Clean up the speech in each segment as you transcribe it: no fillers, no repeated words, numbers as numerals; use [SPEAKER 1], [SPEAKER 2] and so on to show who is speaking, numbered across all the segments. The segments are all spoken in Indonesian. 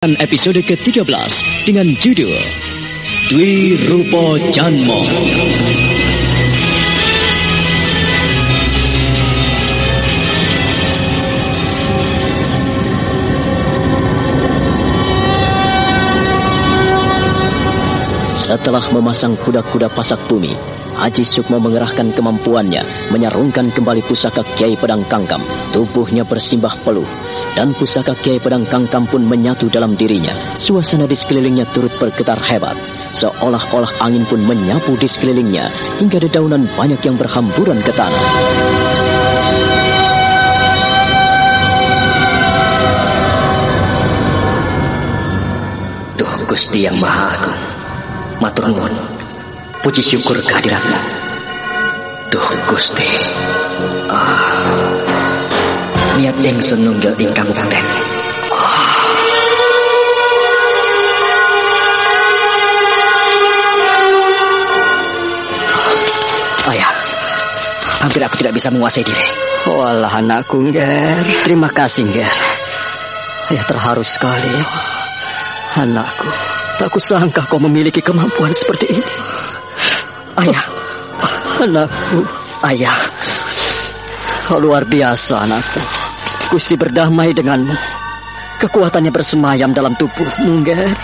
[SPEAKER 1] Episode ke-13 dengan judul Dwi Rupa Janma. Setelah memasang kuda-kuda pasak bumi, Haji Sukmo mengerahkan kemampuannya menyarungkan kembali pusaka Kiai Pedang Kangkam. Tubuhnya bersimbah peluh dan pusaka Kiai Pedang Kangkam pun menyatu dalam dirinya. Suasana di sekelilingnya turut bergetar hebat, seolah-olah angin pun menyapu di sekelilingnya hingga dedaunan banyak yang berhamburan ke tanah.
[SPEAKER 2] Duh Gusti Yang Maha Agung, matur nuwun, puji syukur kehadiratmu. Duh Gusti, niat ingsun nunggil ingkang wonten. Ayah, hampir aku tidak bisa menguasai diri.
[SPEAKER 3] Walah anakku, Ngger. Terima kasih, Ngger. Ayah terharu sekali. Anakku, tak kusangka kau memiliki kemampuan seperti ini.
[SPEAKER 2] Ayah,
[SPEAKER 3] Anakku,
[SPEAKER 2] ayah,
[SPEAKER 3] kau luar biasa, anakku. Gusti berdamai denganmu. Kekuatannya bersemayam dalam tubuhmu, Ngger.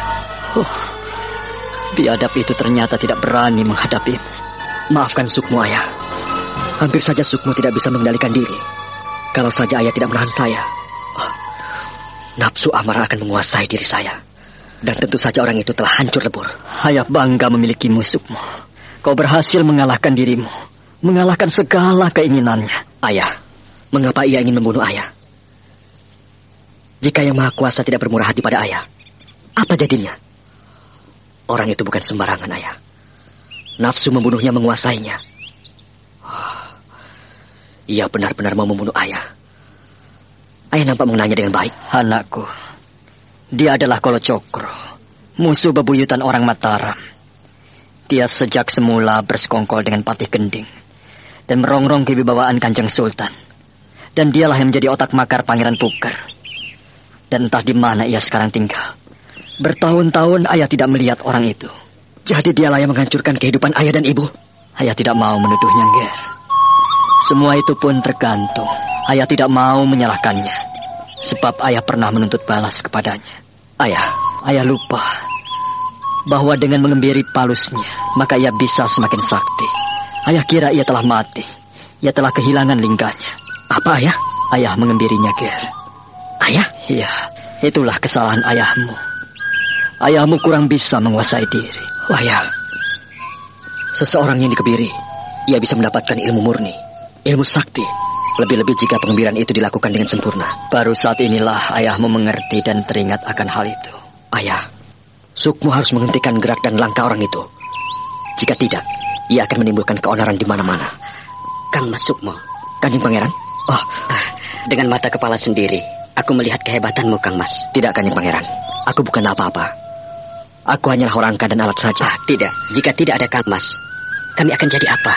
[SPEAKER 3] Biadab itu ternyata tidak berani menghadapimu.
[SPEAKER 2] maafkan Sukmo, ayah. Hampir saja Sukmo tidak bisa mengendalikan diri. Kalau saja ayah tidak menahan saya, nafsu amarah akan menguasai diri saya. Dan tentu saja orang itu telah hancur lebur.
[SPEAKER 3] Ayah bangga memilikimu, Sukmo. Kau berhasil mengalahkan dirimu, mengalahkan segala keinginannya.
[SPEAKER 2] Ayah, mengapa ia ingin membunuh ayah? Jika Yang Maha Kuasa tidak bermurah hati pada ayah, apa jadinya? Orang itu bukan sembarangan, ayah. Nafsu membunuhnya menguasainya. Ia benar-benar mau membunuh ayah. Ayah nampak mengenalnya dengan baik.
[SPEAKER 3] Anakku, dia adalah Kolo Cokro, musuh bebuyutan orang Mataram. Dia sejak semula bersekongkol dengan Patih Gending dan merongrong kewibawaan Kanjeng Sultan. Dan dialah yang menjadi otak makar Pangeran Puker. Dan entah di mana ia sekarang tinggal. Bertahun-tahun ayah tidak melihat orang itu.
[SPEAKER 2] Jadi dialah yang menghancurkan kehidupan ayah dan ibu.
[SPEAKER 3] Ayah tidak mau menuduhnya, Ngger. Semua itu pun tergantung. Ayah tidak mau menyalahkannya, sebab ayah pernah menuntut balas kepadanya.
[SPEAKER 2] Ayah
[SPEAKER 3] lupa bahwa dengan mengembiri palusnya, maka ia bisa semakin sakti. Ayah kira ia telah mati. Ia telah kehilangan lingganya.
[SPEAKER 2] Apa, ayah?
[SPEAKER 3] Ayah mengembirinya, Ger.
[SPEAKER 2] Ayah?
[SPEAKER 3] Iya, itulah kesalahan ayahmu. Ayahmu kurang bisa menguasai diri.
[SPEAKER 2] Ayah, seseorang yang dikebiri, ia bisa mendapatkan ilmu murni, ilmu sakti. Lebih-lebih jika pengembiran itu dilakukan dengan sempurna.
[SPEAKER 3] Baru saat inilah ayahmu mengerti dan teringat akan hal itu.
[SPEAKER 2] Ayah, Sukmo harus menghentikan gerak dan langkah orang itu. Jika tidak, ia akan menimbulkan keonaran di mana-mana.
[SPEAKER 4] Kang Mas Sukmo.
[SPEAKER 2] Kanjeng Pangeran?
[SPEAKER 4] Dengan mata kepala sendiri, aku melihat kehebatanmu, Kang Mas.
[SPEAKER 2] Tidak, Kanjeng Pangeran. Aku bukan apa-apa. Aku hanyalah orangka dan alat saja.
[SPEAKER 4] Tidak. Jika tidak ada Kang Mas, kami akan jadi apa?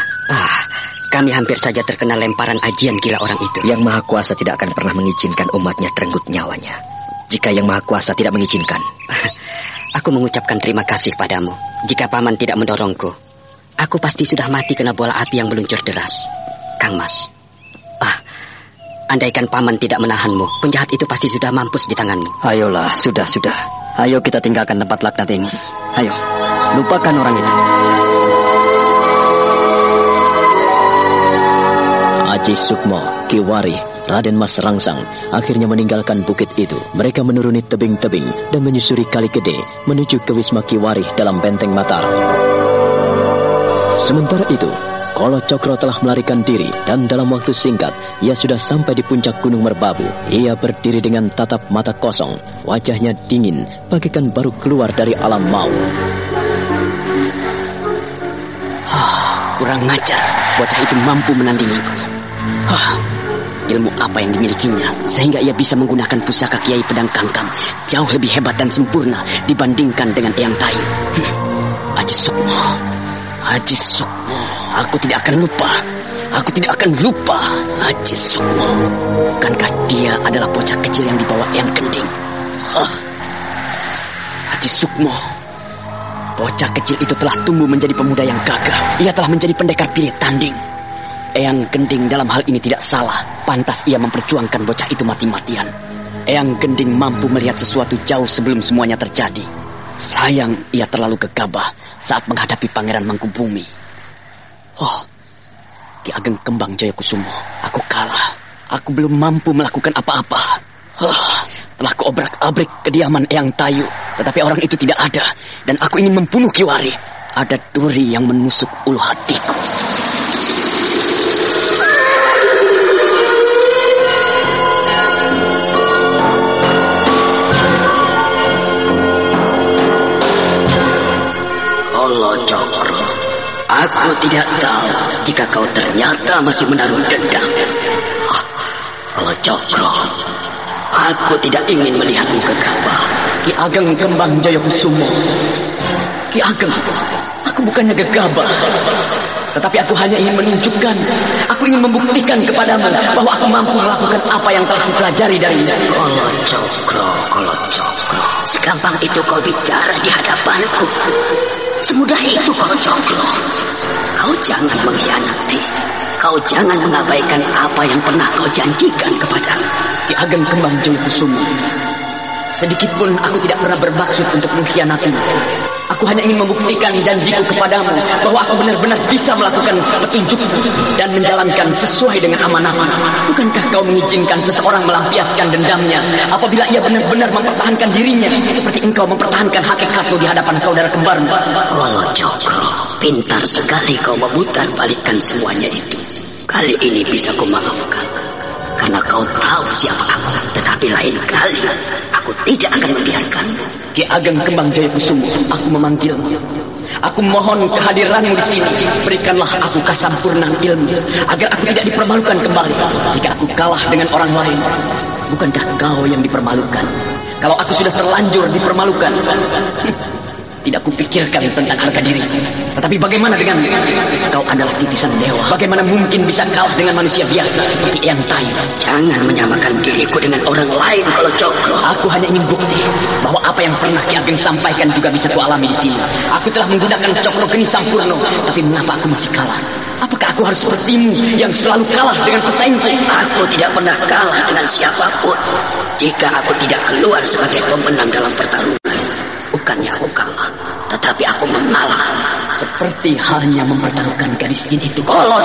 [SPEAKER 4] Kami hampir saja terkena lemparan ajian gila orang itu.
[SPEAKER 2] Yang Maha Kuasa tidak akan pernah mengizinkan umatnya terenggut nyawanya. Jika Yang Maha Kuasa tidak mengizinkan.
[SPEAKER 4] Aku mengucapkan terima kasih padamu. Jika Paman tidak mendorongku, aku pasti sudah mati kena bola api yang meluncur deras. Kang Mas, andaikan Paman tidak menahanmu, penjahat itu pasti sudah mampus di tanganmu.
[SPEAKER 3] Ayolah, sudah. Ayo kita tinggalkan tempat laknat ini. Ayo, lupakan orang itu.
[SPEAKER 1] Haji Sukmo, Ki Wari, Raden Mas Rangsang akhirnya meninggalkan bukit itu. Mereka menuruni tebing-tebing dan menyusuri Kali Gede menuju ke Wisma Ki Wari dalam Benteng Mataram. Sementara itu, Kolo Cokro telah melarikan diri dan dalam waktu singkat ia sudah sampai di puncak Gunung Merbabu. Ia berdiri dengan tatap mata kosong, wajahnya dingin bagaikan baru keluar dari alam maut.
[SPEAKER 4] Kurang ngajar, bocah itu mampu menandingiku. Ilmu apa yang dimilikinya sehingga ia bisa menggunakan pusaka Kiai Pedang Kangkam jauh lebih hebat dan sempurna dibandingkan dengan Eyang Tayu. Haji Sukmo, aku tidak akan lupa. Aku tidak akan lupa Haji Sukmo. Bukankah dia adalah bocah kecil yang dibawa Eyang Gending? Haji Sukmo. Bocah kecil itu telah tumbuh menjadi pemuda yang gagah. Ia telah menjadi pendekar pilih tanding. Eyang Gending dalam hal ini tidak salah. Pantas ia memperjuangkan bocah itu mati-matian. Eyang Gending mampu melihat sesuatu jauh sebelum semuanya terjadi. Sayang ia terlalu gegabah saat menghadapi Pangeran Mangkubumi. Oh, Ki Ageng Kembang Jayakusumo, aku kalah. Aku belum mampu melakukan apa-apa. Telah kuobrak-abrik kediaman Eyang Tayu, tetapi orang itu tidak ada. Dan aku ingin membunuh Kiwari. Ada duri yang menusuk ulu hatiku.
[SPEAKER 1] Cokro, aku tidak tahu jika kau ternyata masih menaruh dendam. Kalau Cokro, aku tidak ingin melihatmu gegabah.
[SPEAKER 4] Ki Ageng Kembang Jayakusumo, Ki Ageng, aku bukannya gegabah, tetapi aku hanya ingin menunjukkan, aku ingin membuktikan kepadamu bahwa aku mampu melakukan apa yang telah kupelajari darinya.
[SPEAKER 1] Kalau Cokro, segampang itu kau bicara di hadapanku. Semudah itu kau Cokro. Kau jangan mengkhianati. Kau jangan mengabaikan apa yang pernah kau janjikan kepadaku.
[SPEAKER 4] Ki Ageng Kembang Jayakusumo, sedikit pun aku tidak pernah bermaksud untuk mengkhianatimu. Aku hanya ingin membuktikan janjiku kepadamu bahwa aku benar-benar bisa melakukan petunjukku dan menjalankan sesuai dengan amanahmu. Bukankah kau mengizinkan seseorang melampiaskan dendamnya apabila ia benar-benar mempertahankan dirinya seperti engkau mempertahankan hakikatmu di hadapan saudara kembarmu?
[SPEAKER 1] Kalau Cokro, pintar sekali kau memutar balikkan semuanya itu. Kali ini bisa kau maafkan karena kau tahu siapa aku. Tetapi lain kali aku tidak akan membiarkanmu.
[SPEAKER 4] Ki Ageng Kembang Jayakusumo, aku memanggilmu. Aku mohon kehadiranmu di sini. Berikanlah aku kasampurnaan ilmu agar aku tidak dipermalukan kembali. Jika aku kalah dengan orang lain, bukankah kau yang dipermalukan? Kalau aku sudah terlanjur dipermalukan, tidak kupikirkan tentang harga diri. Tetapi bagaimana dengan kau adalah titisan dewa? Bagaimana mungkin bisa kalah dengan manusia biasa seperti Eyang Tayu?
[SPEAKER 1] Jangan menyamakan diriku dengan orang lain kalau Cokro.
[SPEAKER 4] Aku hanya ingin bukti bahwa apa yang pernah Ki Ageng sampaikan juga bisa kualami di sini. Aku telah menggunakan Cokro Geni Sampurno, tapi mengapa aku masih kalah? Apakah aku harus sepertimu yang selalu kalah dengan pesaingku?
[SPEAKER 1] Aku tidak pernah kalah dengan siapapun. Jika aku tidak keluar sebagai pemenang dalam pertarungan, bukannya aku kalah, tetapi aku mengalah.
[SPEAKER 4] Seperti halnya mempertaruhkan gadis jin itu.
[SPEAKER 1] Kalau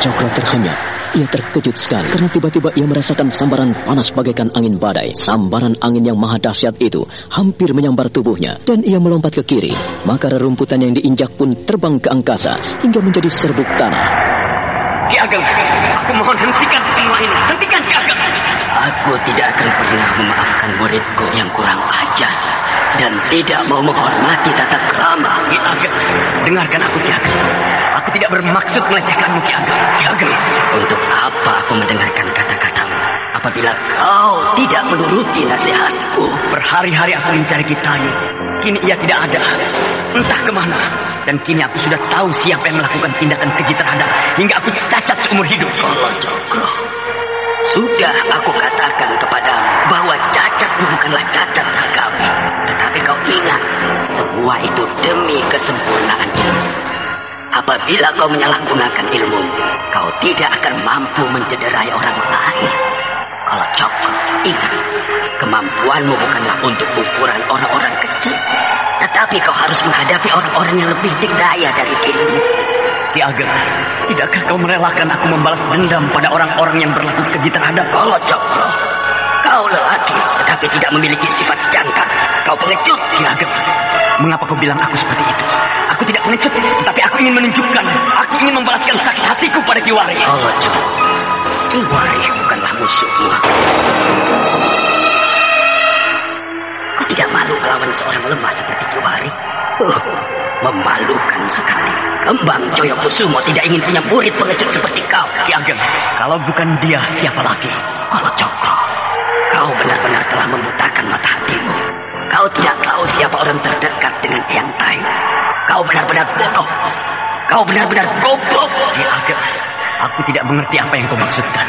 [SPEAKER 1] Cokro
[SPEAKER 5] terhenyak. Ia terkejut sekali karena tiba-tiba ia merasakan sambaran panas bagaikan angin badai. Sambaran angin yang maha dahsyat itu hampir menyambar tubuhnya dan ia melompat ke kiri. Maka rerumputan yang diinjak pun terbang ke angkasa hingga menjadi serbuk tanah.
[SPEAKER 4] Ki Ageng, aku mohon hentikan semua ini. Hentikan, Ki Ageng.
[SPEAKER 1] Aku tidak akan pernah memaafkan muridku yang kurang ajar dan tidak mau menghormati tata krama.
[SPEAKER 4] Ki Ageng, dengarkan aku, Ki Ageng. Aku tidak bermaksud melecehkanmu, Ki Ageng. Ki Ageng,
[SPEAKER 1] untuk apa aku mendengarkan kata-katamu apabila kau tidak menuruti nasihatku?
[SPEAKER 4] Berhari-hari aku mencari Ki Tayu. Kini ia tidak ada. Entah kemana. Dan kini aku sudah tahu siapa yang melakukan tindakan keji terhadap hingga aku cacat seumur hidup.
[SPEAKER 1] Kalau Cokro, sudah aku katakan kepadamu bahwa cacatmu bukanlah cacat kami. Tetapi kau ingat, semua itu demi kesempurnaan ilmu. Apabila kau menyalahgunakan ilmu, kau tidak akan mampu mencederai orang lain. Kalau Cokro, ingat, kemampuanmu bukanlah untuk ukuran orang-orang kecil, tetapi kau harus menghadapi orang-orang yang lebih dikdaya dari dirimu.
[SPEAKER 4] Ki Ageng, tidakkah kau merelakan aku membalas dendam pada orang-orang yang berlaku keji terhadap kau?
[SPEAKER 1] Kalau Cokro, kau lelaki tetapi tidak memiliki sifat jantan. Kau pengecut.
[SPEAKER 4] Ki Ageng, mengapa kau bilang aku seperti itu? Aku tidak pengecut, tetapi aku ingin menunjukkan, aku ingin membalaskan sakit hatiku pada Kiwari.
[SPEAKER 1] Kalau Cokro, Kiwari bukanlah musuhmu. Kau tidak malu melawan seorang lemah seperti Kiwari? Memalukan sekali. Kembang Jayakusumo tidak ingin punya murid pengecut seperti kau.
[SPEAKER 4] Ki Ageng, kalau bukan dia, siapa lagi?
[SPEAKER 1] Kalau Cokro, kau benar-benar telah membutakan mata hatimu. Kau tidak tahu siapa orang terdekat dengan Eyang Tayu. Kau benar-benar bodoh. Kau benar-benar goblok.
[SPEAKER 4] Ki Ageng, aku tidak mengerti apa yang kau maksudkan.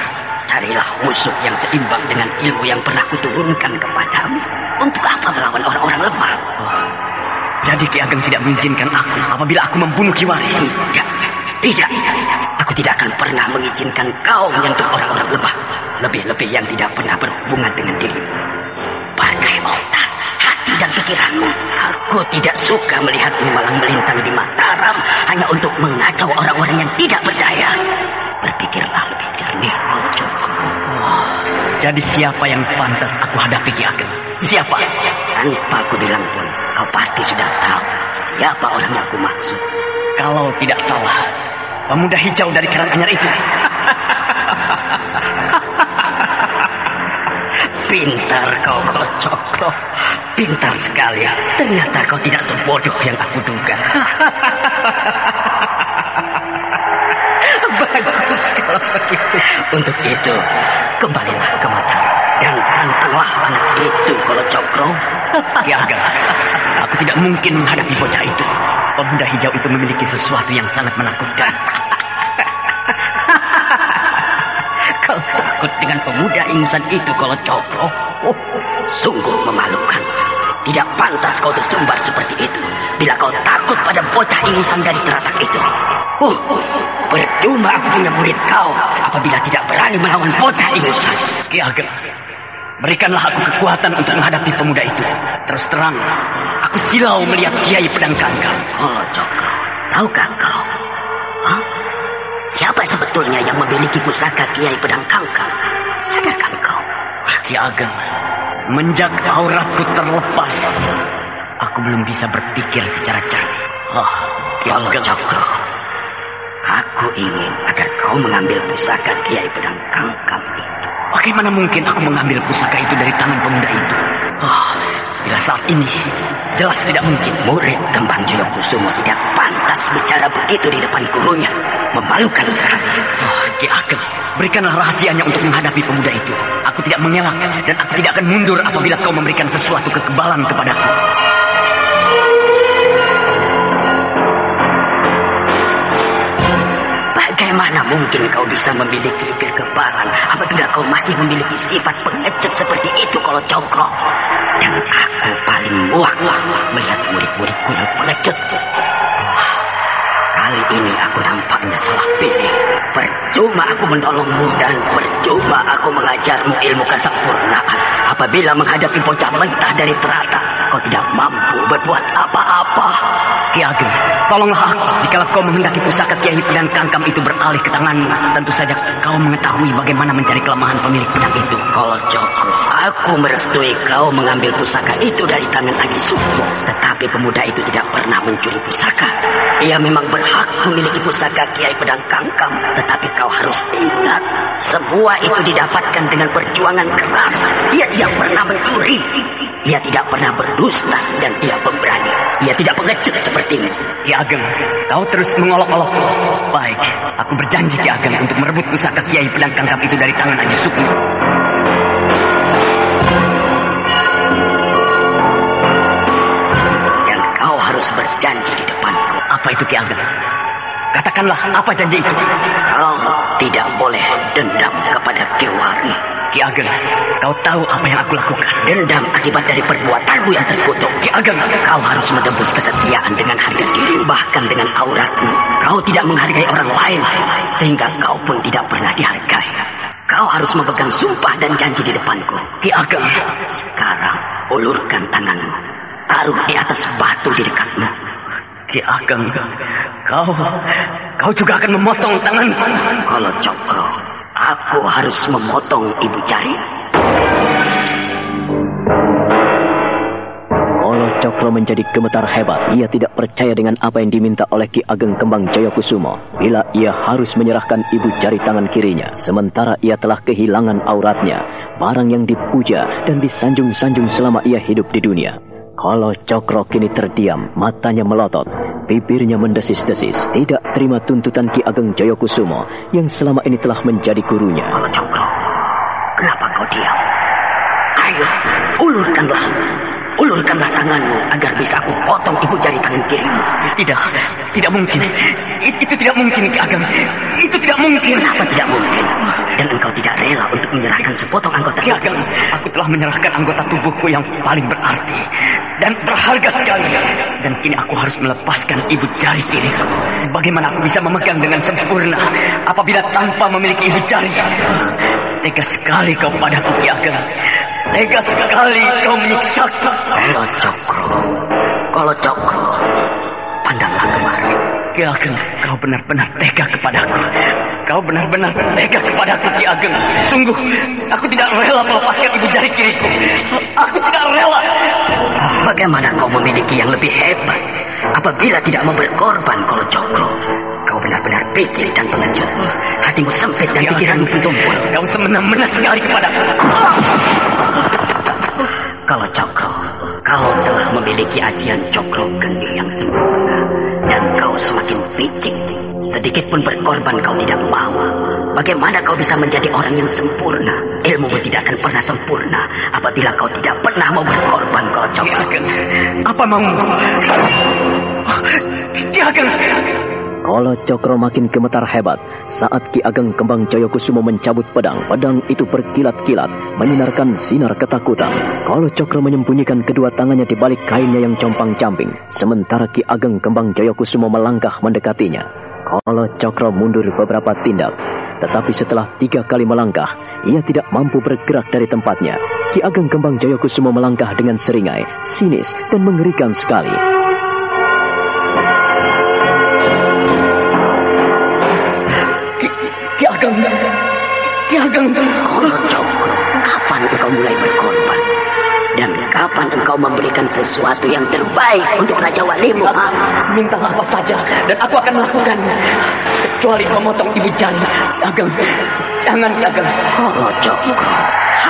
[SPEAKER 4] carilah musuh yang seimbang dengan ilmu yang pernah kuturunkan kepadamu. Untuk apa melawan orang-orang lemah?
[SPEAKER 3] Jadi Ki Ageng tidak mengizinkan aku apabila aku membunuh Kiwari?
[SPEAKER 4] Tidak. Aku tidak akan pernah mengizinkan kau menyentuh orang-orang lemah. Lebih-lebih yang tidak pernah berhubungan dengan dirimu. Bagai otak, hati dan pikiranmu, aku tidak suka melihatmu malang melintang di Mataram hanya untuk mengacau orang-orang yang tidak berdaya. Berpikirlah lebih jernih, Kolo Cokro.
[SPEAKER 3] Jadi siapa yang pantas aku hadapi, Ki Ageng? Siapa?
[SPEAKER 4] Tanpa aku bilang pun, kau pasti sudah tahu siapa orang yang aku maksud.
[SPEAKER 3] Kalau tidak salah, pemuda hijau dari Karanganyar itu.
[SPEAKER 4] Pintar kau, Kolo Cokro. Pintar sekali. Ternyata kau tidak sebodoh yang aku duga. Bagus kalau begitu. Untuk itu, kembalilah ke Mataram dan tantanglah anak itu, Kolo Cokro.
[SPEAKER 3] Ki Ageng, aku tidak mungkin menghadapi bocah itu. Pemuda hijau itu memiliki sesuatu yang sangat menakutkan.
[SPEAKER 4] Kau takut dengan pemuda ingusan itu, Kolo Cokro? Sungguh memalukan. Tidak pantas kau tersumbar seperti itu bila kau takut pada bocah ingusan dari teratak itu. Percuma aku punya murid kau apabila tidak berani melawan bocah ingusan.
[SPEAKER 3] Ki Ageng, berikanlah aku kekuatan untuk menghadapi pemuda itu. Terus terang, aku silau melihat Kiai Pedang Kangkang.
[SPEAKER 4] Kolo Cokro, tahukah kau? Siapa sebetulnya yang memiliki pusaka Kiai Pedang Kangkang? Sadarkan kau?
[SPEAKER 3] Ki Ageng, semenjak auratku terlepas, aku belum bisa berpikir secara jernih.
[SPEAKER 4] Ki Ageng Cokro, aku ingin agar kau mengambil pusaka Kiai Pedang Kangkang itu.
[SPEAKER 3] Bagaimana mungkin aku mengambil pusaka itu dari tangan pemuda itu? Bila saat ini, jelas tidak mungkin.
[SPEAKER 4] Murid Kembang Jayakusumo tidak pantas bicara begitu di depan gurunya. Memalukan sekali.
[SPEAKER 3] Ki Ageng, berikanlah rahasianya untuk menghadapi pemuda itu. Aku tidak mengelak dan aku tidak akan mundur apabila kau memberikan sesuatu kekebalan kepadaku.
[SPEAKER 4] Bagaimana mungkin kau bisa memiliki kekebalan apabila kau masih memiliki sifat pengecut seperti itu, Kolo Cokro? Dan aku paling muak melihat murid-muridku yang pengecut. Kali ini aku nampaknya salah pilih. Percuma aku menolongmu dan percuma aku mengajarmu ilmu kesempurnaan. Apabila menghadapi bocah mentah dari teratak, kau tidak mampu berbuat apa-apa.
[SPEAKER 3] Ki Ageng, tolonglah aku. Jikalau kau menghendaki pusaka Kiai Pedang Kangkam itu beralih ke tanganmu, tentu saja kau mengetahui bagaimana mencari kelemahan pemilik pedang itu.
[SPEAKER 4] Kolo Cokro, aku merestui kau mengambil pusaka itu dari tangan Aji Sukmo. Tetapi pemuda itu tidak pernah mencuri pusaka. Ia memang berhak memiliki pusaka Kiai Pedang Kangkam. Tetapi kau harus ingat, semua itu didapatkan dengan perjuangan keras. Ia tidak pernah mencuri. Ia tidak pernah berdusta dan ia pemberani. Ia tidak pengecut sepertimu.
[SPEAKER 3] Ki Ageng, kau terus mengolok-olokku. Baik, aku berjanji Ki Ageng untuk merebut pusaka Kiai Pedang Kangkam itu dari tangan Aji Sukmo.
[SPEAKER 4] Dan kau harus berjanji di depanku.
[SPEAKER 3] Apa itu Ki Ageng? Katakanlah, apa janji itu?
[SPEAKER 4] Kau tidak boleh dendam kepada Kiwari.
[SPEAKER 3] Ki Ageng, kau tahu apa yang aku lakukan?
[SPEAKER 4] Dendam akibat dari perbuatanmu yang terkutuk.
[SPEAKER 3] Ki Ageng,
[SPEAKER 4] kau harus menembus kesetiaan dengan harga diri, bahkan dengan auratmu. Kau tidak menghargai orang lain, sehingga kau pun tidak pernah dihargai. Kau harus memegang sumpah dan janji di depanku.
[SPEAKER 3] Ki Ageng,
[SPEAKER 4] sekarang ulurkan tanganmu, taruh di atas batu di dekatmu.
[SPEAKER 3] Ki Ageng, kau juga akan memotong tanganku.
[SPEAKER 4] Kolo Cokro, aku harus memotong Ibu Jari.
[SPEAKER 1] Kolo Cokro menjadi gemetar hebat. Ia tidak percaya dengan apa yang diminta oleh Ki Ageng Kembang Jayakusumo. Bila ia harus menyerahkan ibu jari tangan kirinya, sementara ia telah kehilangan auratnya, barang yang dipuja dan disanjung-sanjung selama ia hidup di dunia. Kolo Cokro kini terdiam, matanya melotot, bibirnya mendesis-desis, tidak terima tuntutan Ki Ageng Jayakusumo yang selama ini telah menjadi gurunya.
[SPEAKER 4] Kolo Cokro, kenapa kau diam? Ayo, ulurkanlah. ulurkanlah tanganmu agar bisa aku potong ibu jari tangan kirimu.
[SPEAKER 3] Tidak mungkin. Itu tidak mungkin, Ki Ageng. Itu tidak mungkin.
[SPEAKER 4] Kenapa tidak mungkin? Dan engkau tidak rela untuk menyerahkan sepotong anggota
[SPEAKER 3] Ki Ageng, aku telah menyerahkan anggota tubuhku yang paling berarti dan berharga sekali. Dan kini aku harus melepaskan ibu jari kiriku. Bagaimana aku bisa memegang dengan sempurna apabila tanpa memiliki ibu jari? Tega sekali kau padaku, Ki Ageng. Tega sekali kau menyiksaku.
[SPEAKER 4] Kolo Cokro, pandanglah kemari.
[SPEAKER 3] Ki Ageng, kau benar-benar tega kepadaku. Kau benar-benar tega kepadaku, Ki Ageng. Sungguh, aku tidak rela melepaskan ibu jari kiriku. Aku tidak rela.
[SPEAKER 4] Bagaimana kau memiliki yang lebih hebat apabila tidak mau berkorban, Kolo Cokro? Kau benar-benar picik dan pengecut. Hatimu sempit dan pikiranmu bertumpul.
[SPEAKER 3] Kau semena-mena sekali kepadaku.
[SPEAKER 4] Kolo Cokro, kau telah memiliki ajian Cokro Geni yang sempurna. Dan kau semakin picik. Sedikit pun berkorban kau tidak mau. Bagaimana kau bisa menjadi orang yang sempurna? Ilmumu tidak akan pernah sempurna apabila kau tidak pernah mau berkorban, Kolo Cokro.
[SPEAKER 3] Apa maumu? Ki Ageng.
[SPEAKER 1] Kolo Cokro makin gemetar hebat saat Ki Ageng Kembang Jayakusumo mencabut pedang. Pedang itu berkilat-kilat, menyinarkan sinar ketakutan. Kolo Cokro menyembunyikan kedua tangannya di balik kainnya yang compang-camping, sementara Ki Ageng Kembang Jayakusumo melangkah mendekatinya. Kolo Cokro mundur beberapa tindak, tetapi setelah 3 kali melangkah, ia tidak mampu bergerak dari tempatnya. Ki Ageng Kembang Jayakusumo melangkah dengan seringai, sinis, dan mengerikan sekali.
[SPEAKER 3] Ki Ageng.
[SPEAKER 4] Kolo Cokro, kapan engkau mulai berkorban? Dan kapan engkau memberikan sesuatu yang terbaik untuk Raja Walimu?
[SPEAKER 3] Minta apa saja dan aku akan melakukan, kecuali memotong ibu jari. Ageng, jangan, Ki Ageng.
[SPEAKER 4] Kolo Cokro,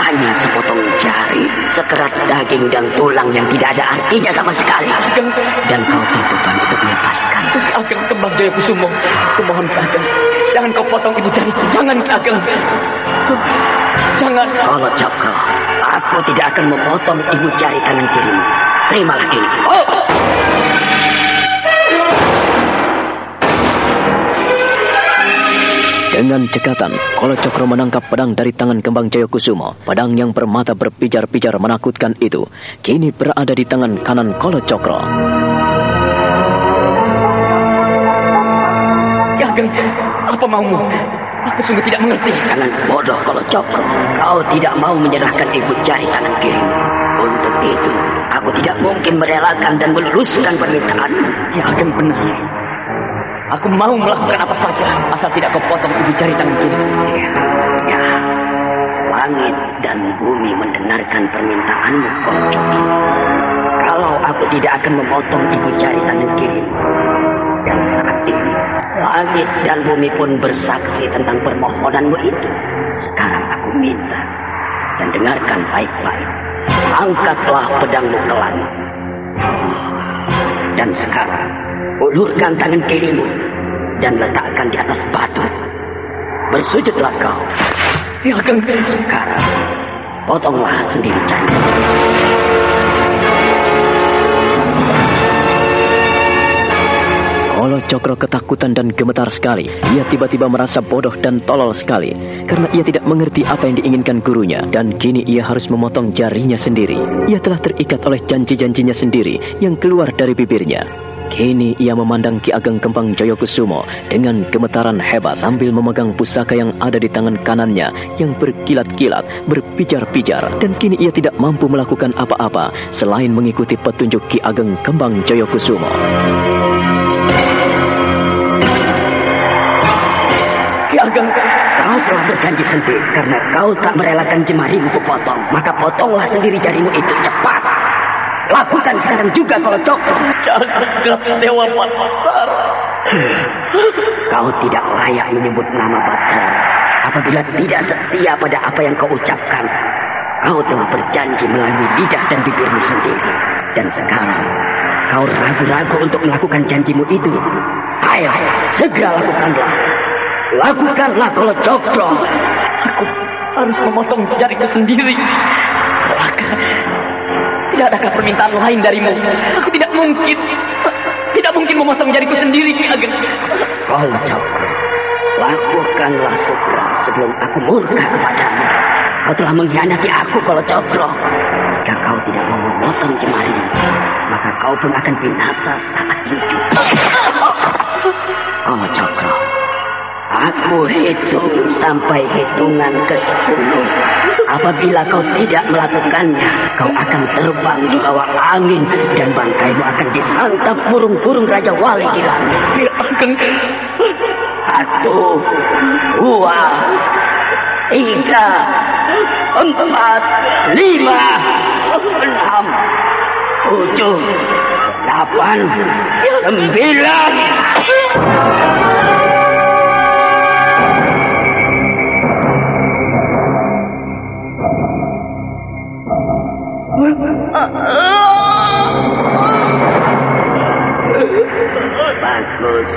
[SPEAKER 4] hanya sepotong jari, sekerat daging dan tulang yang tidak ada artinya sama sekali.
[SPEAKER 3] Ageng.
[SPEAKER 4] Dan kau tuntutan untuk melepaskan.
[SPEAKER 3] Ageng Kembang Jayakusumo, kumohon Ki Ageng, jangan kau potong ibu jari. Jangan, Ki Ageng. Jangan.
[SPEAKER 4] Kolo Cokro, aku tidak akan memotong ibu jari tangan kirimu. Terimalah ini.
[SPEAKER 1] Dengan cekatan, Kolo Cokro menangkap pedang dari tangan Kembang Jayakusumo. Pedang yang bermata berpijar-pijar menakutkan itu kini berada di tangan kanan Kolo Cokro.
[SPEAKER 3] Ya Ageng, apa maumu? Aku sungguh tidak mengerti.
[SPEAKER 4] Jangan bodoh, Kolo Cokro. Kau tidak mau menyerahkan ibu jari tangan kirimu. Untuk itu, aku tidak mungkin merelakan dan meluruskan permintaanmu.
[SPEAKER 3] Ya Ageng, benar. Aku mau melakukan apa saja asal tidak kau potong ibu jari tangan kiri.
[SPEAKER 4] Ya, langit dan bumi mendengarkan permintaanmu, Kolo Cokro. Kalau aku tidak akan memotong ibu jari tangan kiri, dan saat ini langit dan bumi pun bersaksi tentang permohonanmu itu. Sekarang aku minta dan dengarkan baik-baik. Angkatlah pedangmu ke langit. Dan sekarang ulurkan tangan kirimu dan letakkan di atas batu. Bersujudlah kau.
[SPEAKER 3] Ya Ageng.
[SPEAKER 4] Sekarang potonglah sendiri jari.
[SPEAKER 1] Kolo Cokro ketakutan dan gemetar sekali. Ia tiba-tiba merasa bodoh dan tolol sekali karena ia tidak mengerti apa yang diinginkan gurunya, dan kini ia harus memotong jarinya sendiri. Ia telah terikat oleh janji-janjinya sendiri yang keluar dari bibirnya. Kini ia memandang Ki Ageng Kembang Jayakusumo dengan gemetaran hebat sambil memegang pusaka yang ada di tangan kanannya yang berkilat-kilat, berpijar-pijar, dan kini ia tidak mampu melakukan apa-apa selain mengikuti petunjuk Ki Ageng Kembang Jayakusumo.
[SPEAKER 3] Ki Ageng,
[SPEAKER 4] kau telah berjanji sendiri karena kau tak merelakan jemarimu kupotong, maka potonglah sendiri jarimu itu cepat. Lakukan sekarang juga, Kolo Cokro.
[SPEAKER 3] Jagat Dewa Batara.
[SPEAKER 4] Kau tidak layak menyebut nama Batara apabila tidak setia pada apa yang kau ucapkan. Kau telah berjanji melalui lidah dan bibirmu sendiri, dan sekarang kau ragu-ragu untuk melakukan janjimu itu. Ayo, segera lakukanlah. Lakukanlah, Kolo Cokro.
[SPEAKER 3] Aku harus memotong jariku sendiri. Tidak Tidak adakah permintaan lain darimu? Aku tidak mungkin memotong jariku sendiri, Ki Ageng.
[SPEAKER 4] Kolo Cokro, lakukanlah segera sebelum aku murka kepadamu. Kau telah mengkhianati aku, Kolo Cokro. Jika kau tidak mau memotong jemari, maka kau pun akan binasa saat hidup. Kolo Cokro, aku hitung sampai hitungan ke-10. Apabila kau tidak melakukannya, kau akan terbang di bawah angin dan bangkaimu akan disantap burung-burung Raja Wali di langit. 1, 2, 3, 4, 5, 6, 7, 8, 9. Bagus.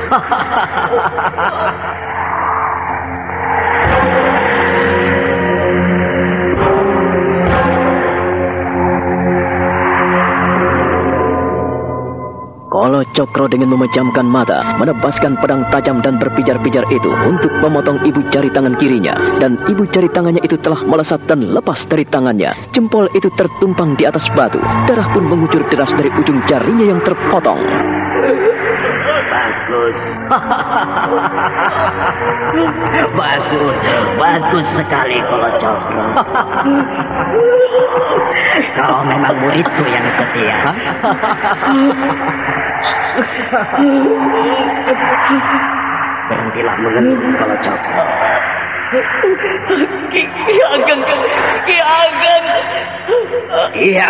[SPEAKER 1] Kolo Cokro dengan memejamkan mata, menebaskan pedang tajam dan berpijar-pijar itu untuk memotong ibu jari tangan kirinya. Dan ibu jari tangannya itu telah melesat dan lepas dari tangannya. Jempol itu tertumpang di atas batu. Darah pun mengucur deras dari ujung jarinya yang terpotong.
[SPEAKER 4] Bagus. Bagus sekali, Kolo Cokro. Kau memang muridku yang setia. Berhentilah mengeluh, Kolo Cokro.
[SPEAKER 3] Ki Ageng.
[SPEAKER 4] Iya,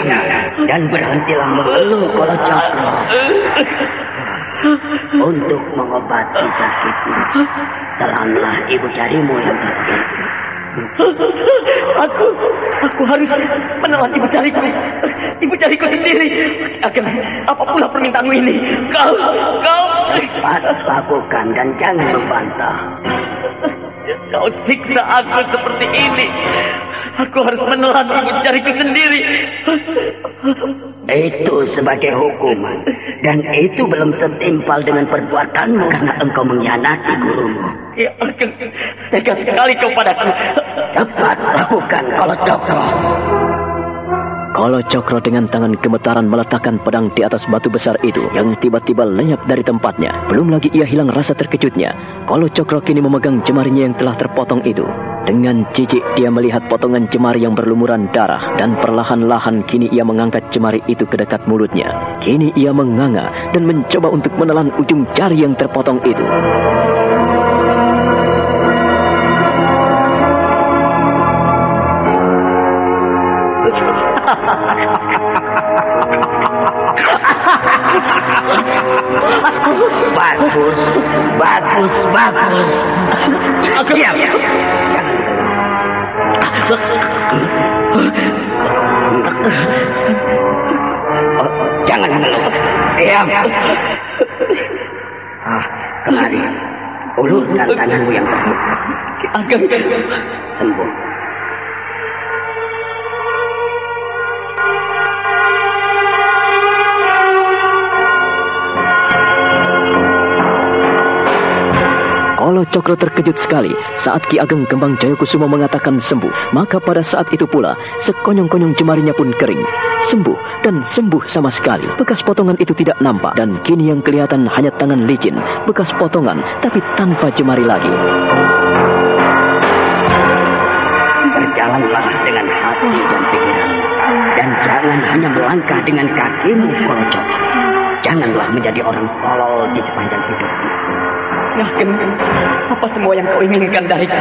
[SPEAKER 4] dan berhentilah mengeluh, Kolo Cokro. Untuk mengobati sakitmu, telanlah ibu jarimu yang terjatuh.
[SPEAKER 3] Aku harus menelan ibu jariku sendiri. Ageng, apa pula permintaanmu ini? Kau
[SPEAKER 4] cepat lakukan dan jangan membantah.
[SPEAKER 3] Kau siksa aku seperti ini. Aku harus menelan ibu jariku sendiri.
[SPEAKER 4] Itu sebagai hukuman. Dan itu belum setimpal dengan perbuatanmu karena engkau mengkhianati gurumu.
[SPEAKER 3] Ya, Ageng, tega sekali kau padaku.
[SPEAKER 4] Cepat lakukan, Kolo Cokro.
[SPEAKER 1] Kolo Cokro dengan tangan gemetaran meletakkan pedang di atas batu besar itu yang tiba-tiba lenyap dari tempatnya. Belum lagi ia hilang rasa terkejutnya. Kolo Cokro kini memegang jemarinya yang telah terpotong itu. Dengan jijik dia melihat potongan jemari yang berlumuran darah dan perlahan-lahan kini ia mengangkat jemari itu ke dekat mulutnya. Kini ia menganga dan mencoba untuk menelan ujung jari yang terpotong itu.
[SPEAKER 4] Bagus. Diam. Jangan mengeluh. Diam. Kemari. Ulurkan tanganmu yang terbuka.
[SPEAKER 3] Ageng.
[SPEAKER 4] Sembuh.
[SPEAKER 1] Kolo Cokro terkejut sekali saat Ki Ageng Kembang Jayakusuma mengatakan sembuh. Maka pada saat itu pula, sekonyong-konyong jemarinya pun kering. Sembuh dan sembuh sama sekali. Bekas potongan itu tidak nampak. Dan kini yang kelihatan hanya tangan licin. Bekas potongan, tapi tanpa jemari lagi.
[SPEAKER 4] Berjalanlah dengan hati dan pikiran. Dan jangan hanya melangkah dengan kakimu, Kolo Cokro. Janganlah menjadi orang tolol di sepanjang hidupmu.
[SPEAKER 3] Ageng, apa semua yang kau inginkan dariku?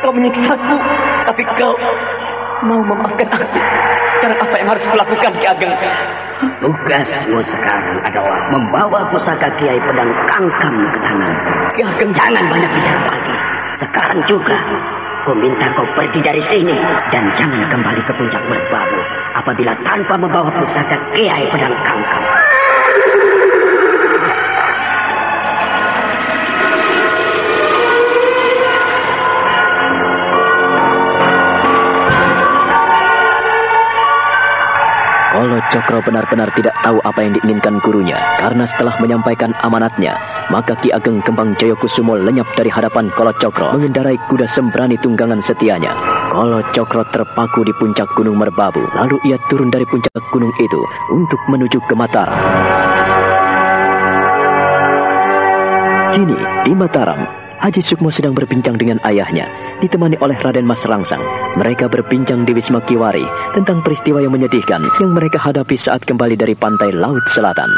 [SPEAKER 3] Kau menyiksaku, tapi kau mau memaafkan aku. Sekarang apa yang harus kulakukan, Ki Ageng?
[SPEAKER 4] Tugasmu sekarang adalah membawa pusaka Kiai Pedang Kangkam ke tangan.
[SPEAKER 3] Ki Ageng,
[SPEAKER 4] jangan banyak bicara lagi. Sekarang juga, ku minta kau pergi dari sini dan jangan kembali ke puncak Merbabu apabila tanpa membawa pusaka Kiai Pedang Kangkam.
[SPEAKER 1] Kolo Kolo Cokro benar-benar tidak tahu apa yang diinginkan gurunya, karena setelah menyampaikan amanatnya, maka Ki Ageng Kembang Jayakusumo lenyap dari hadapan Kolo Cokro mengendarai kuda sembrani tunggangan setianya. Kolo Cokro terpaku di puncak Gunung Merbabu, lalu ia turun dari puncak gunung itu untuk menuju ke Mataram. Kini di Mataram, Haji Sukmo sedang berbincang dengan ayahnya, ditemani oleh Raden Mas Rangsang. Mereka berbincang di Wisma Kiwari tentang peristiwa yang menyedihkan yang mereka hadapi saat kembali dari pantai Laut Selatan.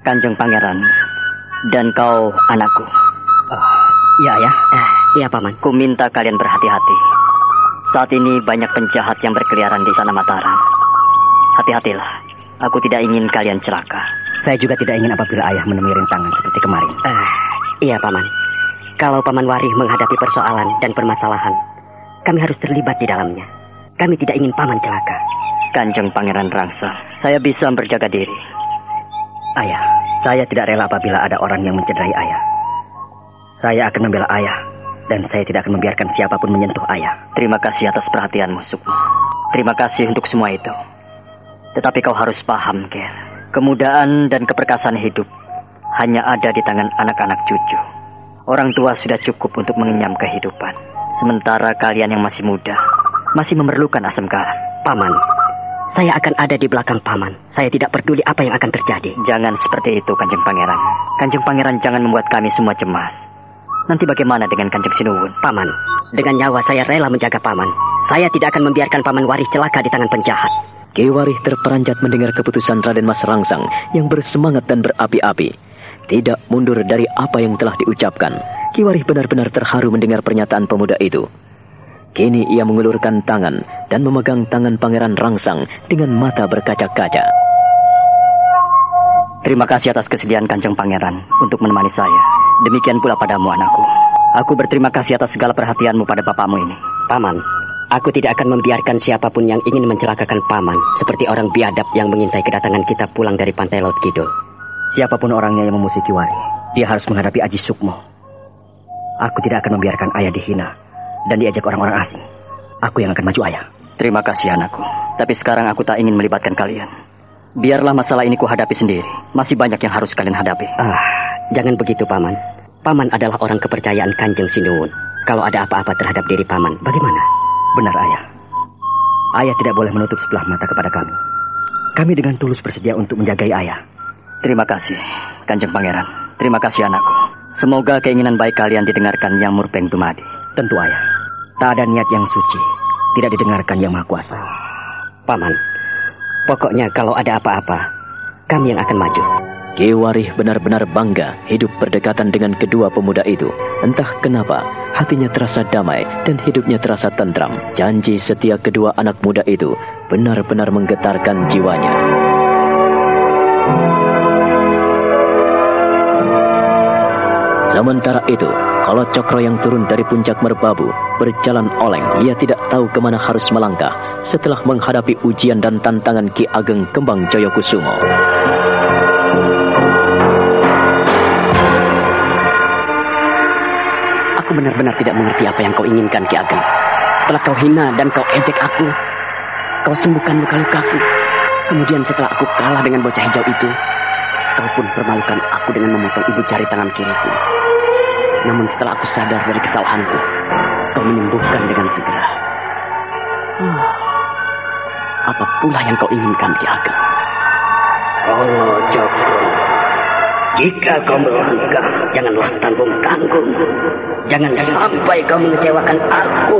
[SPEAKER 3] Kanjeng Pangeran, dan kau anakku.
[SPEAKER 2] Ya, Ayah. Iya, Paman.
[SPEAKER 3] Ku minta kalian berhati-hati. Saat ini banyak penjahat yang berkeliaran di sana Mataram. Hati-hatilah. Aku tidak ingin kalian celaka.
[SPEAKER 2] Saya juga tidak ingin apabila Ayah menemui rintangan seperti kemarin.
[SPEAKER 6] Iya, Paman. Kalau Paman Warih menghadapi persoalan dan permasalahan, kami harus terlibat di dalamnya. Kami tidak ingin Paman celaka.
[SPEAKER 3] Kanjeng Pangeran Rangsang, saya bisa berjaga diri.
[SPEAKER 2] Ayah, saya tidak rela apabila ada orang yang mencederai Ayah. Saya akan membela Ayah, dan saya tidak akan membiarkan siapapun menyentuh Ayah.
[SPEAKER 3] Terima kasih atas perhatianmu, Sukmo. Terima kasih untuk semua itu. Tetapi kau harus paham, Ger. Kemudahan dan keperkasaan hidup hanya ada di tangan anak-anak cucu. Orang tua sudah cukup untuk mengenyam kehidupan. Sementara kalian yang masih muda masih memerlukan asam garam.
[SPEAKER 6] Paman, saya akan ada di belakang Paman. Saya tidak peduli apa yang akan terjadi.
[SPEAKER 3] Jangan seperti itu, Kanjeng Pangeran. Kanjeng Pangeran jangan membuat kami semua cemas. Nanti bagaimana dengan Kanjeng Sinuwun?
[SPEAKER 6] Paman, dengan nyawa saya rela menjaga Paman. Saya tidak akan membiarkan Paman Warih celaka di tangan penjahat.
[SPEAKER 1] Ki Warih terperanjat mendengar keputusan Raden Mas Rangsang yang bersemangat dan berapi-api. Tidak mundur dari apa yang telah diucapkan. Ki Warih benar-benar terharu mendengar pernyataan pemuda itu. Kini ia mengulurkan tangan dan memegang tangan Pangeran Rangsang dengan mata berkaca-kaca.
[SPEAKER 3] Terima kasih atas kesediaan Kanjeng Pangeran untuk menemani saya. Demikian pula padamu, anakku. Aku berterima kasih atas segala perhatianmu pada bapakmu ini.
[SPEAKER 6] Paman, aku tidak akan membiarkan siapapun yang ingin mencelakakan Paman, seperti orang biadab yang mengintai kedatangan kita pulang dari pantai Laut Kidul.
[SPEAKER 2] Siapapun orangnya yang memusuhi Ki Warih, dia harus menghadapi Aji Sukmo. Aku tidak akan membiarkan Ayah dihina dan diajak orang-orang asing. Aku yang akan maju, Ayah.
[SPEAKER 3] Terima kasih, anakku. Tapi sekarang aku tak ingin melibatkan kalian. Biarlah masalah ini ku hadapi sendiri. Masih banyak yang harus kalian hadapi.
[SPEAKER 6] Jangan begitu, Paman. Paman adalah orang kepercayaan Kanjeng Sinuwun. Kalau ada apa-apa terhadap diri Paman, bagaimana?
[SPEAKER 2] Benar, Ayah. Ayah tidak boleh menutup sebelah mata kepada kami. Kami dengan tulus bersedia untuk menjagai Ayah.
[SPEAKER 3] Terima kasih, Kanjeng Pangeran. Terima kasih, anakku. Semoga keinginan baik kalian didengarkan Yang Murpeng Dumadi.
[SPEAKER 2] Tentu, Ayah. Tak ada niat yang suci tidak didengarkan Yang Maha Kuasa.
[SPEAKER 6] Paman, pokoknya kalau ada apa-apa, kami yang akan maju.
[SPEAKER 1] Ki Warih benar-benar bangga hidup berdekatan dengan kedua pemuda itu. Entah kenapa, hatinya terasa damai dan hidupnya terasa tentram. Janji setia kedua anak muda itu benar-benar menggetarkan jiwanya. Sementara itu, Kolo Cokro yang turun dari puncak Merbabu berjalan oleng. Ia tidak tahu kemana harus melangkah setelah menghadapi ujian dan tantangan Ki Ageng Kembang Jayakusumo.
[SPEAKER 4] Aku benar-benar tidak mengerti apa yang kau inginkan, Ki Ageng. Setelah kau hina dan kau ejek aku, kau sembuhkan luka-lukaku. Kemudian setelah aku kalah dengan bocah hijau itu, kau pun permalukan aku dengan memotong ibu jari tangan kiriku. Namun setelah aku sadar dari kesalahanku, kau menyembuhkan dengan segera. Apa pula yang kau inginkan, Ki Ageng?
[SPEAKER 6] Kolo Cokro, jika kau melangkah, janganlah tanggung-tanggung. Jangan sampai kau mengecewakan aku.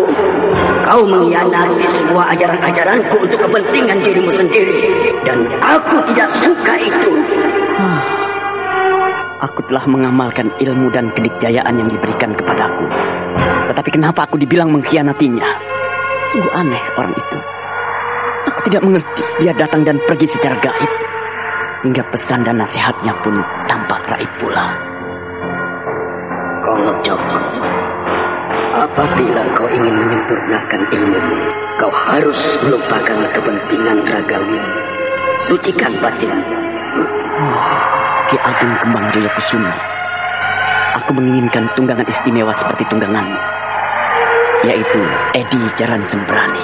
[SPEAKER 6] Kau mengkhianati sebuah ajaran-ajaranku untuk kepentingan dirimu sendiri. Dan aku tidak suka itu.
[SPEAKER 4] Aku telah mengamalkan ilmu dan kenikjayaan yang diberikan kepadaku. Tetapi kenapa aku dibilang mengkhianatinya? Sungguh aneh orang itu. Aku tidak mengerti. Dia datang dan pergi secara gaib. Hingga pesan dan nasihatnya pun tampak raib pula.
[SPEAKER 6] Kolo Cokro, apabila kau ingin menyempurnakan ilmu, kau harus melupakan kepentingan ragawi. Sucikan batin.
[SPEAKER 4] Ki Ageng Kembang Jayakusumo, aku menginginkan tunggangan istimewa seperti tungganganmu, yaitu Edi Jaran Sembrani.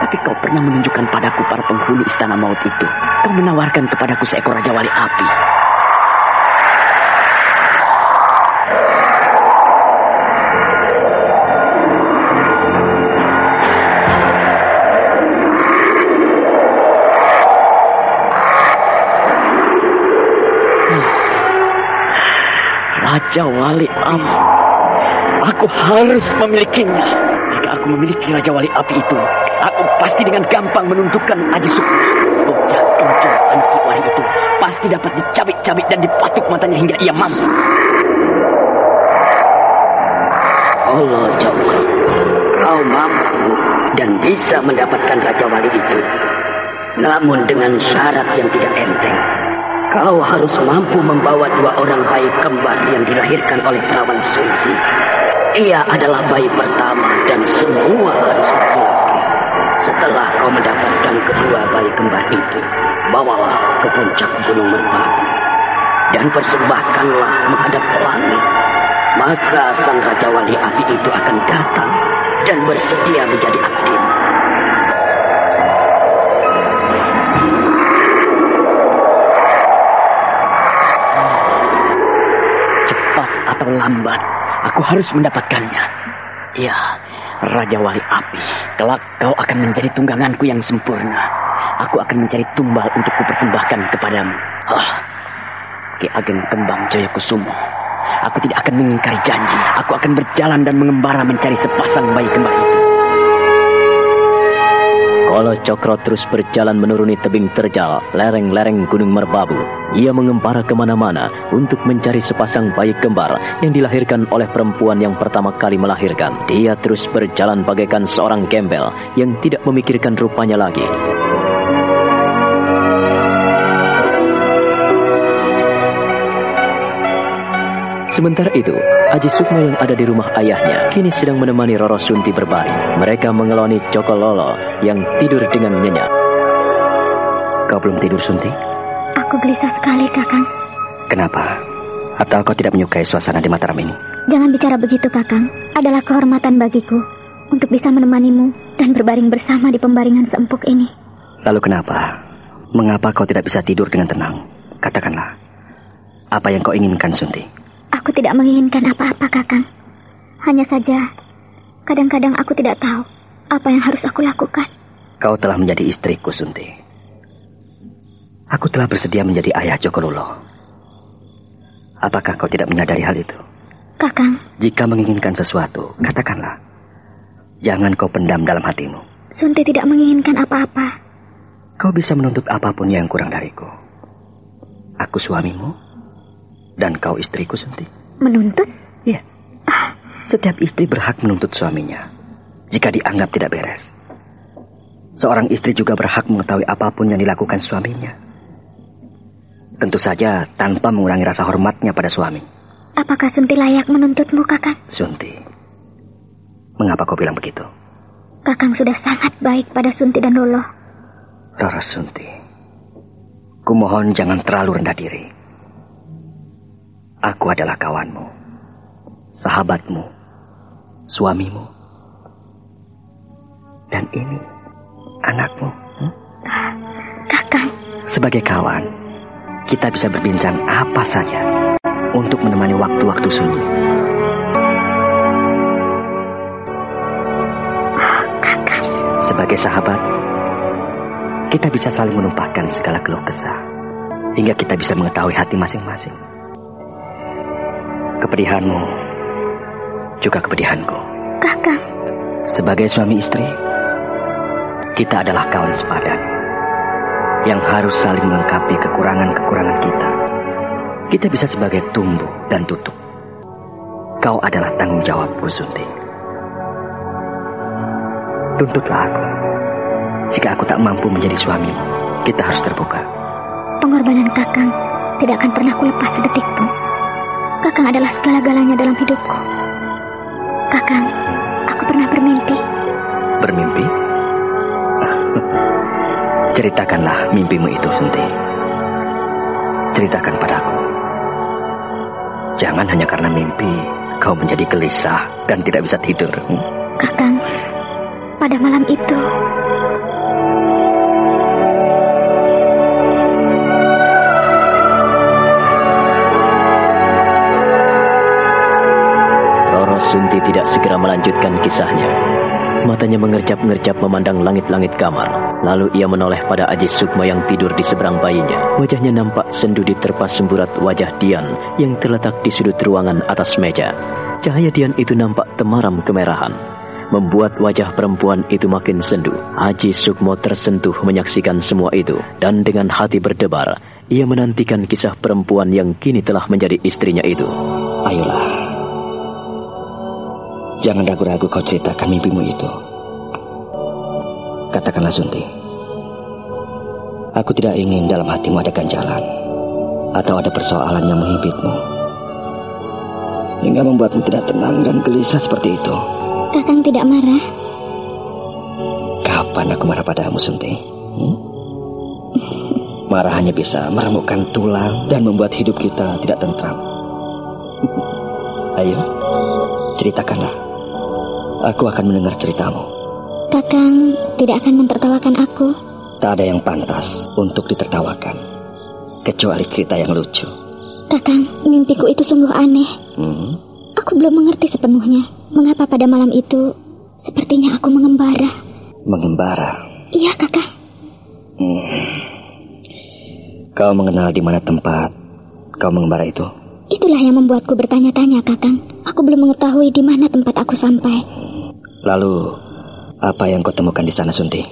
[SPEAKER 4] Tapi kau pernah menunjukkan padaku para penghuni istana maut itu. Kau menawarkan kepadaku seekor Raja Wali Api. Raja Wali Api. Aku harus memilikinya. Jika aku memiliki Raja Wali Api itu, aku pasti dengan gampang menundukkan Aji Sukma. Bocah kencur anak Kiwari itu pasti dapat dicabik-cabik dan dipatuk matanya hingga ia mampu. Allah Cokro, kau mampu dan bisa mendapatkan Raja Wali itu. Namun dengan syarat yang tidak enteng. Kau harus mampu membawa 2 orang bayi kembar yang dilahirkan oleh perawan Sunti. Ia adalah bayi pertama dan semua harus laki-laki. Setelah kau mendapatkan kedua bayi kembar itu, bawalah ke puncak Gunung Merbabu dan persembahkanlah menghadap langit. Maka sang Raja Wali Api itu akan datang dan bersedia menjadi abdimu. Atau lambat, aku harus mendapatkannya. Ya, Raja Wali Api, kelak kau akan menjadi tungganganku yang sempurna. Aku akan mencari tumbal untuk kupersembahkan kepadamu. Ki Ageng Kembang Jayakusumo, aku tidak akan mengingkari janji. Aku akan berjalan dan mengembara mencari sepasang bayi kembar itu.
[SPEAKER 1] Kolo Cokro terus berjalan menuruni tebing terjal, lereng-lereng Gunung Merbabu. Ia mengembara kemana-mana untuk mencari sepasang bayi kembar yang dilahirkan oleh perempuan yang pertama kali melahirkan. Dia terus berjalan bagaikan seorang gembel yang tidak memikirkan rupanya lagi. Sementara itu, Aji Sukma yang ada di rumah ayahnya kini sedang menemani Roro Sunti berbaring. Mereka mengeloni Joko Lolo yang tidur dengan nyenyak.
[SPEAKER 2] Kau belum tidur, Sunti?
[SPEAKER 7] Aku gelisah sekali, Kakang.
[SPEAKER 2] Kenapa? Atau kau tidak menyukai suasana di Mataram ini?
[SPEAKER 7] Jangan bicara begitu, Kakang. Adalah kehormatan bagiku untuk bisa menemanimu dan berbaring bersama di pembaringan seempuk ini.
[SPEAKER 2] Lalu kenapa? Mengapa kau tidak bisa tidur dengan tenang? Katakanlah, apa yang kau inginkan, Sunti?
[SPEAKER 7] Aku tidak menginginkan apa-apa, Kakang. Hanya saja, kadang-kadang aku tidak tahu apa yang harus aku lakukan.
[SPEAKER 2] Kau telah menjadi istriku, Sunti. Aku telah bersedia menjadi ayah Joko Lolo. Apakah kau tidak menyadari hal itu?
[SPEAKER 7] Kakang.
[SPEAKER 2] Jika menginginkan sesuatu, katakanlah. Jangan kau pendam dalam hatimu.
[SPEAKER 7] Sunti tidak menginginkan apa-apa.
[SPEAKER 2] Kau bisa menuntut apapun yang kurang dariku. Aku suamimu. Dan kau istriku, Sunti.
[SPEAKER 7] Menuntut?
[SPEAKER 2] Iya. Setiap istri berhak menuntut suaminya jika dianggap tidak beres. Seorang istri juga berhak mengetahui apapun yang dilakukan suaminya. Tentu saja tanpa mengurangi rasa hormatnya pada suami.
[SPEAKER 7] Apakah Sunti layak menuntutmu, Kakang?
[SPEAKER 2] Sunti, mengapa kau bilang begitu?
[SPEAKER 7] Kakang sudah sangat baik pada Sunti dan Lolo.
[SPEAKER 2] Roro Sunti, kumohon jangan terlalu rendah diri. Aku adalah kawanmu, sahabatmu, suamimu, dan ini anakmu.
[SPEAKER 7] Kakang.
[SPEAKER 2] Sebagai kawan, kita bisa berbincang apa saja untuk menemani waktu-waktu sunyi.
[SPEAKER 7] Kakang.
[SPEAKER 2] Sebagai sahabat, kita bisa saling menumpahkan segala keluh kesah hingga kita bisa mengetahui hati masing-masing. Kepedihanmu juga kepedihanku.
[SPEAKER 7] Kakang.
[SPEAKER 2] Sebagai suami istri, kita adalah kawan sepadan yang harus saling melengkapi kekurangan-kekurangan kita. Kita bisa sebagai tumbuh dan tutup. Kau adalah tanggung jawabku, Sunti. Tuntutlah aku. Jika aku tak mampu menjadi suamimu, kita harus terbuka.
[SPEAKER 7] Pengorbanan Kakang tidak akan pernah kulepas sedetik pun. Kakang adalah segala-galanya dalam hidupku. Kakang, aku pernah bermimpi.
[SPEAKER 2] Bermimpi? Ceritakanlah mimpimu itu, Sunti. Ceritakan padaku. Jangan hanya karena mimpi kau menjadi gelisah dan tidak bisa tidur.
[SPEAKER 7] Kakang, pada malam itu
[SPEAKER 5] Sunti tidak segera melanjutkan kisahnya. Matanya mengerjap-ngerjap memandang langit-langit kamar. Lalu ia menoleh pada Aji Sukma yang tidur di seberang bayinya. Wajahnya nampak sendu diterpa semburat wajah Dian yang terletak di sudut ruangan atas meja. Cahaya Dian itu nampak temaram kemerahan, membuat wajah perempuan itu makin sendu. Aji Sukmo tersentuh menyaksikan semua itu, dan dengan hati berdebar, ia menantikan kisah perempuan yang kini telah menjadi istrinya itu.
[SPEAKER 2] Ayolah, jangan ragu-ragu kau ceritakan mimpimu itu. Katakanlah Sunti, aku tidak ingin dalam hatimu ada ganjalan atau ada persoalan yang menghimpitmu hingga membuatmu tidak tenang dan gelisah seperti itu.
[SPEAKER 7] Kakang tidak marah?
[SPEAKER 2] Kapan aku marah padamu, Sunti? Marah hanya bisa meremukkan tulang dan membuat hidup kita tidak tentram. Ayo, ceritakanlah. Aku akan mendengar ceritamu.
[SPEAKER 7] Kakang tidak akan mentertawakan aku?
[SPEAKER 2] Tak ada yang pantas untuk ditertawakan, kecuali cerita yang lucu.
[SPEAKER 7] Kakang, mimpiku itu sungguh aneh. Aku belum mengerti sepenuhnya mengapa pada malam itu sepertinya aku mengembara.
[SPEAKER 2] Mengembara?
[SPEAKER 7] Iya, Kakang.
[SPEAKER 2] Kau mengenal di mana tempat kau mengembara itu?
[SPEAKER 7] Itulah yang membuatku bertanya-tanya, Kakang. Aku belum mengetahui di mana tempat aku sampai.
[SPEAKER 2] Lalu, apa yang kau temukan di sana, Sunti?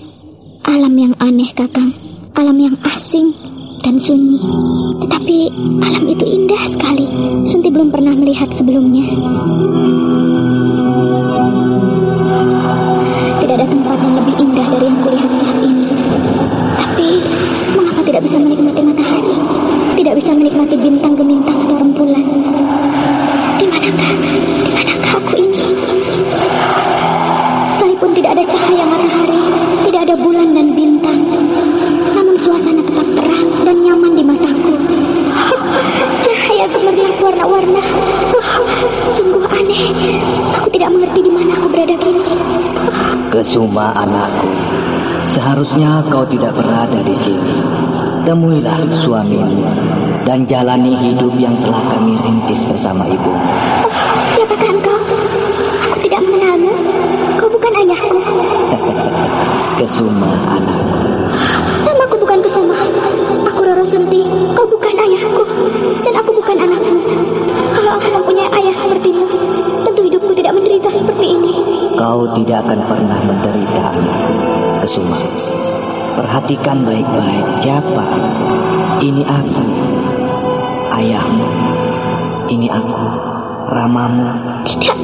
[SPEAKER 7] Alam yang aneh, Kakang. Alam yang asing dan sunyi. Tetapi alam itu indah sekali. Sunti belum pernah melihat sebelumnya. Tidak ada tempat yang lebih indah dari yang kulihat saat ini. Tapi mengapa tidak bisa menikmati matahari? Tidak bisa menikmati bintang gemintang atau rembulan? Di manakah aku ini? Sekalipun tidak ada cahaya matahari, tidak ada bulan dan bintang, namun suasana tetap terang dan nyaman di mataku. Cahaya gemerlap warna-warna. Sungguh aneh. Aku tidak mengerti di mana aku berada kini.
[SPEAKER 2] Kesuma, anakku, seharusnya kau tidak berada di sini. Temuilah suamimu dan jalani hidup yang telah kami rintis bersama ibu.
[SPEAKER 7] Siapakah engkau? Aku tidak mengenalmu. Kau bukan ayahku.
[SPEAKER 2] Kesuma, anakku.
[SPEAKER 7] Namaku bukan Kesuma. Aku Roro Sunti. Kau bukan ayahku. Dan aku bukan anakmu. Kalau aku mempunyai ayah sepertimu, tentu hidupku tidak menderita seperti ini.
[SPEAKER 2] Kau tidak akan pernah menderita, anakku. Kesuma, perhatikan baik-baik siapa. Ini aku, ayahmu. Ini aku, Ramamu.
[SPEAKER 7] Tidak,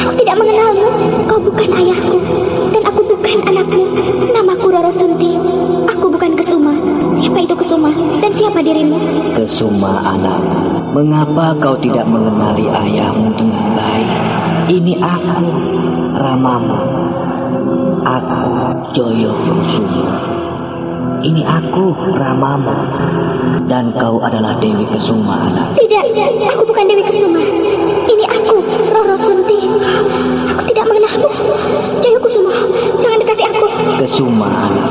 [SPEAKER 7] aku tidak mengenalmu. Kau bukan ayahku, dan aku bukan anakmu. Namaku Roro Sunti. Aku bukan Kesuma. Siapa itu Kesuma? Dan siapa dirimu?
[SPEAKER 2] Kesuma, anakku, mengapa kau tidak mengenali ayahmu dengan baik? Ini aku, Ramamu. Aku, Joyo Kusuma. Ini aku, Ramamu. Dan kau adalah Dewi Kesuma, anak.
[SPEAKER 7] Tidak, aku bukan Dewi Kesuma. Ini aku, Roro Sunti. Aku tidak mengenalmu. Joyo Kusuma, jangan dekati aku.
[SPEAKER 2] Kesuma, anak,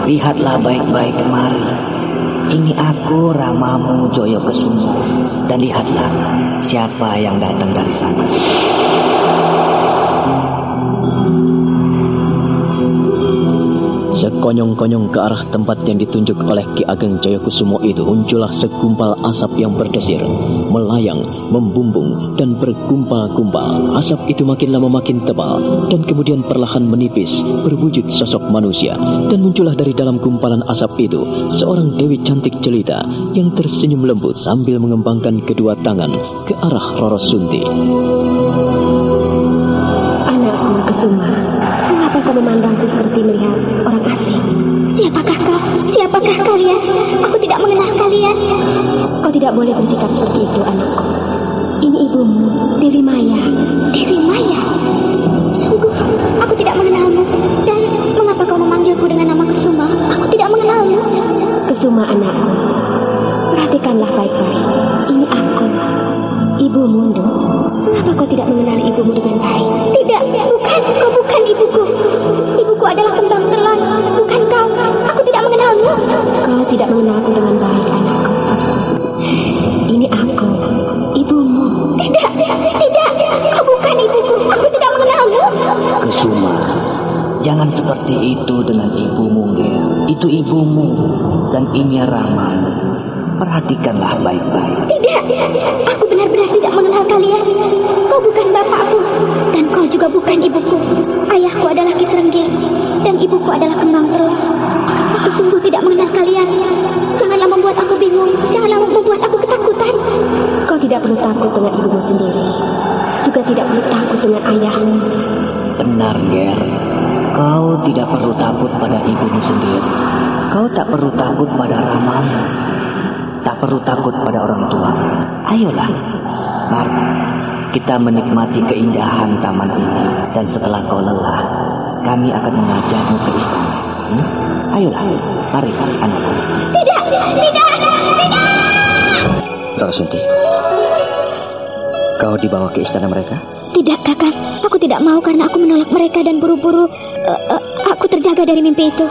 [SPEAKER 2] lihatlah baik-baik kemari. Ini aku, Ramamu, Joyo Kesuma. Dan lihatlah siapa yang datang dari sana.
[SPEAKER 5] Sekonyong-konyong ke arah tempat yang ditunjuk oleh Ki Ageng Jayakusumo itu muncullah segumpal asap yang berdesir, melayang, membumbung, dan bergumpal-gumpal. Asap itu makin lama makin tebal, dan kemudian perlahan menipis, berwujud sosok manusia. Dan muncullah dari dalam gumpalan asap itu seorang dewi cantik jelita yang tersenyum lembut sambil mengembangkan kedua tangan ke arah Roro Sunti.
[SPEAKER 7] Anakku Kesuma, mengapa kau memandangku seperti melihat orang asing? Siapakah kau? Siapakah kalian? Aku tidak mengenal kalian. Kau tidak boleh bersikap seperti itu, anakku. Ini ibumu, Dewi Maya. Dewi Maya? Sungguh, aku tidak mengenalmu. Dan mengapa kau memanggilku dengan nama Kesuma? Aku tidak mengenalmu. Kesuma, anakku, perhatikanlah baik-baik. Ini aku, ibumu, Nduk. Mengapa kau tidak mengenali ibumu dengan baik? Tidak, bukan, kau bukan ibuku. Ibuku adalah kembang telan, bukan kau. Aku tidak mengenalmu. Kau tidak mengenalku dengan baik, anakku. Ini aku, ibumu. Tidak, kau bukan ibuku.
[SPEAKER 2] Jangan seperti itu dengan ibumu, Ger. Itu ibumu dan ini ramamu. Perhatikanlah baik-baik.
[SPEAKER 7] Tidak, aku benar-benar tidak mengenal kalian. Kau bukan bapakku, dan kau juga bukan ibuku. Ayahku adalah Ki Srenggir, dan ibuku adalah Kembang Perut. Aku sungguh tidak mengenal kalian. Janganlah membuat aku bingung, janganlah membuat aku ketakutan. Kau tidak perlu takut dengan ibumu sendiri, juga tidak perlu takut dengan ayahmu.
[SPEAKER 2] Benar, Ger. Kau tidak perlu takut pada ibumu sendiri. Kau tak perlu takut pada ramamu. Tak perlu takut pada orang tua. Ayolah, mari kita menikmati keindahan taman ini. Dan setelah kau lelah, kami akan mengajakmu ke istana. Ayolah, mari anakku.
[SPEAKER 7] Tidak, tidak, tidak.
[SPEAKER 2] Rara Sunti, kau dibawa ke istana mereka?
[SPEAKER 7] Tidak, Kakak. Aku tidak mau karena aku menolak mereka dan buru-buru aku terjaga dari mimpi itu.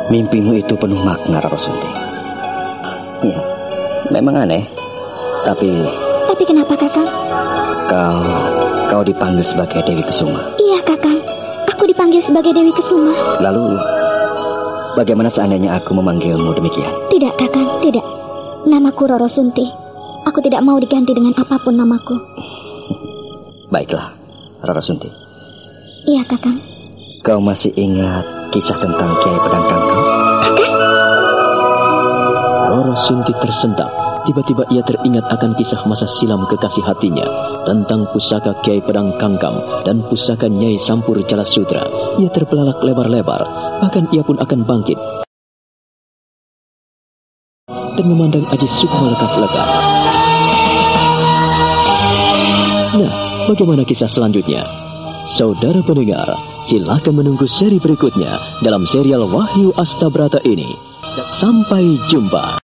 [SPEAKER 2] Mimpimu itu penuh makna, Rara Sunti. Ya, memang aneh. Tapi
[SPEAKER 7] kenapa, Kakak?
[SPEAKER 2] Kau dipanggil sebagai Dewi Kesuma.
[SPEAKER 7] Iya, Kakak. Aku dipanggil sebagai Dewi Kesuma.
[SPEAKER 2] Lalu, bagaimana seandainya aku memanggilmu demikian?
[SPEAKER 7] Tidak, Kakak. Tidak. Namaku Rara Sunti. Aku tidak mau diganti dengan apapun namaku.
[SPEAKER 2] Baiklah, Rara Sunti.
[SPEAKER 7] Iya, Kakak.
[SPEAKER 2] Kau masih ingat kisah tentang Kiai Pedang Kangkang?
[SPEAKER 7] Kakak?
[SPEAKER 5] Rara Sunti tersentak. Tiba-tiba ia teringat akan kisah masa silam kekasih hatinya tentang pusaka Kiai Pedang Kangkam dan pusaka Nyai Sampur Jalasudra. Ia terbelalak lebar-lebar, bahkan ia pun akan bangkit dan memandang Aji Sukma lekat-lekat. Nah, bagaimana kisah selanjutnya? Saudara pendengar, silakan menunggu seri berikutnya dalam serial Wahyu Astabrata ini. Sampai jumpa.